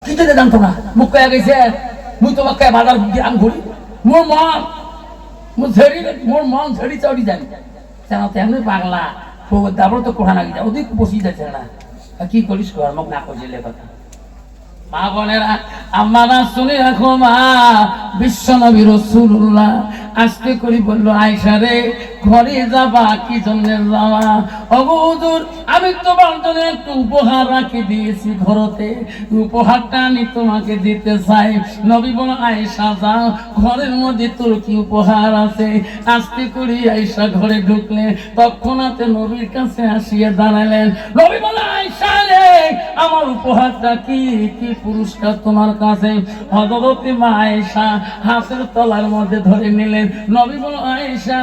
কিতে জানতো না মুখ কয়া গেছে মুই তোমার কয়া বাজার গ্রাম ঘুরি মোর মন ঝেড়ি চড়ি যাই জানো তেমনি পাগলা তারপরে তো কোঠা নাকি যা ওদিক বসি যাচ্ছে না কি করিস কর মুখ না করছিলে কথা মা বোনেরা আম্মারা শুনে রাখো মা বিশ্ব নবী রাসূলুল্লাহ আস্তে করে বললো আয়েশা রে ঘরে যাবা কি জন্য যাওয়া ওগো হুজুর আমি তোমার জন্য একটু উপহার রাখি দিয়েছি ঘরতে উপহারটা আমি তোমাকে দিতে চাই নবী বলে আয়েশা যাও ঘরের মধ্যে তোর কি উপহার আছে আস্তে করে আয়েশা ঘরে ঢুকলে তৎক্ষণাৎ নবীর কাছে আসিয়া দাঁড়ালেন নবী বলে আয়েশা রে আমার উপহারটা কি কি পুরস্কার তোমার কাছে হযরতে মা আয়েশা হাতের তলার মধ্যে ধরে নিলেন নবী বলে আয়েশা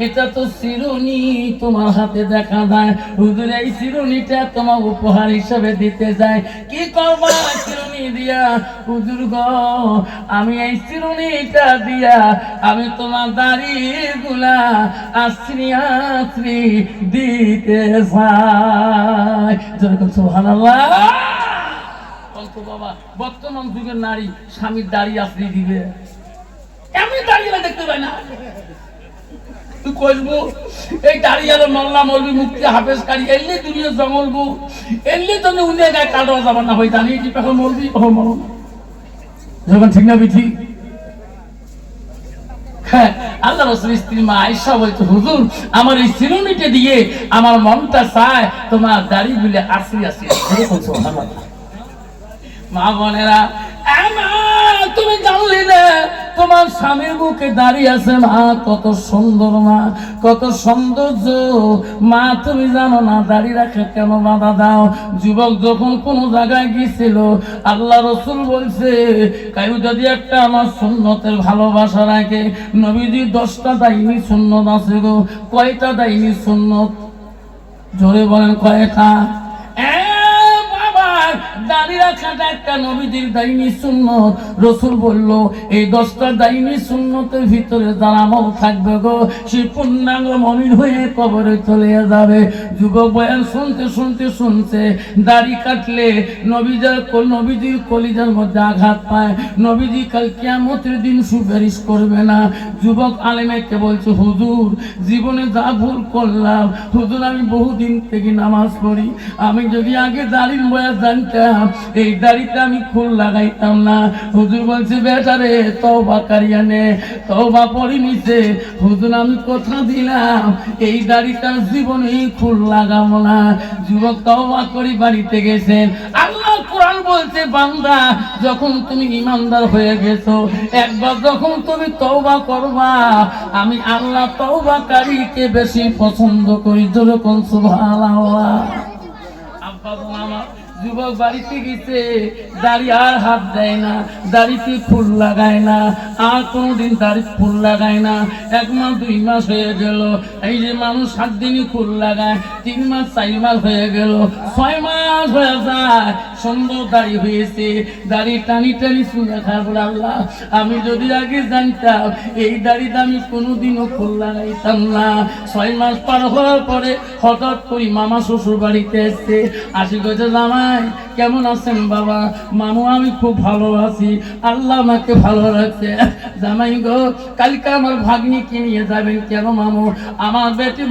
এটা তো শিরোনি তোমার হাতে দেখা যায় হুজুর এই শিরোনিটা তোমার উপহার হিসেবে দিতে যায় কি করবা শিরোনি দিয়া হুজুর গো আমি এই শিরোনিটা দিয়া আমি তোমার দাড়িগুলা আশ্রি আশ্রি দিতে চাই যেরকম সুবহানাল্লাহ বাবা বর্তমান যুগের নারী স্বামীর দাড়ি আশ্রি দিবে এমনি দাড়ি দেখতে পাই না তুই কইবো এই দাঁড়িয়ে মোল্লা মৌলবি মুক্তি হাফেজ কারি এলি দুনিয়া জঙ্গলবো এলি তো উনি গায়ে কালো যাবার না হয় জানি কি এখন মৌলবি যখন ঠিক না বিঠি হ্যাঁ আল্লাহ রাসূলের স্ত্রী মা আয়েশা বলতো হুজুর আমার এই শিরোনিটা দিয়ে আমার মনটা চায় তোমার দাড়ি গুলো আশ্রি আশ্রি সুবহানাল্লাহ মা বোনেরা তুমি জানলে না তোমার স্বামীর বুকে দাঁড়িয়ে আছে মা কত সুন্দর মা কত সৌন্দর্য মা তুমি জানো না দাঁড়িয়ে রাখে কেন বাধা দাও যুবক যখন কোন জায়গায় গিয়েছিল আল্লাহ রাসূল বলছে কায়ু যদি একটা আমার সুন্নতের ভালোবাসা রাখে নবীজি 10টা দাইনি সুন্নত আছে গো কয়টা দাইনি সুন্নত জোরে বলেন কয়টা দাড়ি রাখাটা একটা নবীজির দাইনি সুন্নত রাসূল বলল এই 10টা দাইনি সুন্নতের ভিতরে যারা আমল থাকবে গো সে পূর্ণাঙ্গ মুমিন হয়ে কবরে চলে যাবে যুবক বয়ান শুনতে শুনতে শুনছে দাড়ি কাটলে নবীজির কলিজার মধ্যে আঘাত পায় নবীজি কাল কিয়ামতের দিন সুপারিশ করবে না যুবক আলেমকে বলছে হুজুর জীবনে যা ভুল করলাম হুজুর আমি বহুদিন থেকে নামাজ পড়ি আমি যদি আগে দাড়ির বয়া জানতাম এই দাড়িটা আমি ফুল লাগাইতাম না হুজুর বলছে বেটারে তওবা করিয়া নে তওবা পড়ি নিছে হুজুর আমি কথা দিলাম এই দাড়িটা জীবনে ফুল লাগাবো না যুবক তওবা করি বাড়িতে গেছেন আল্লাহ কোরআন বলছে বান্দা যখন তুমি ঈমানদার হয়ে গেছো একবার যখন তুমি তওবা করবা আমি আল্লাহ তওবাকারীকে বেশি পছন্দ করি যেরকম সুবহানাল্লাহ আব্বা আমার যুবক বাড়িতে গেছে দাড়ি আর হাত দেয় না দাড়িতে ফুল লাগায় না আর কোনোদিন দাড়ি ফুল লাগায় না 1 মাস 2 মাস হয়ে গেল এই যে মানুষ 7 দিনই ফুল লাগায় 3 মাস 4 মাস হয়ে গেল 6 মাস হয়ে যায় সুন্দর দাড়ি হয়েছে দাড়ি টানি টানি শুনে খাবো আল্লাহ আমি যদি আগে জানতাম এই দাড়িটা আমি কোনোদিনও ফুল লাগাইতাম না 6 মাস পার হওয়ার পরে হঠাৎ করে মামা শ্বশুর বাড়িতে এসছে আসি গেছে জামাই কেমন আছেন বাবা মামু আমি খুব ভালো আছি আল্লাহ আমাকে ভালো রাখছে জামাই গো কালকে আমার ভাগ্নিকে নিয়ে যাবেন কেন মামু আমার বেটি